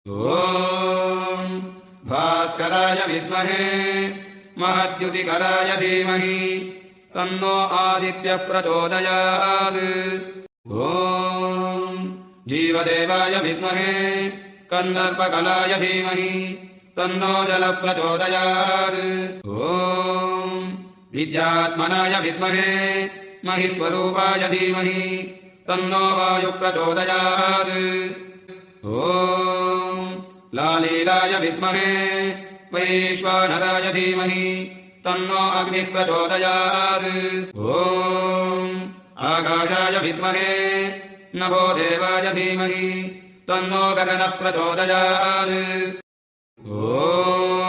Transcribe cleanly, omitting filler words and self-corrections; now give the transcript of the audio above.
ॐ भास्कराय विद्महे महद्युतिकराय धीमहि तन्नो आदित्यः प्रचोदयात्। ॐ जीवदेवाय विद्महे कन्दर्पकलाय धीमहि तन्नो जलः प्रचोदयात्। ॐ विद्यात्मनाय विद्महे महिस्वरूपाय धीमहि तन्नो वायुः प्रचोदयात्। ॐ लालीलाय विद्महे वैश्वानराय धीमहि तन्नो अग्निः प्रचोदयात्। ॐ आकाशाय विद्महे नभो देवाय धीमहि तन्नो गगनः प्रचोदयात्। ॐ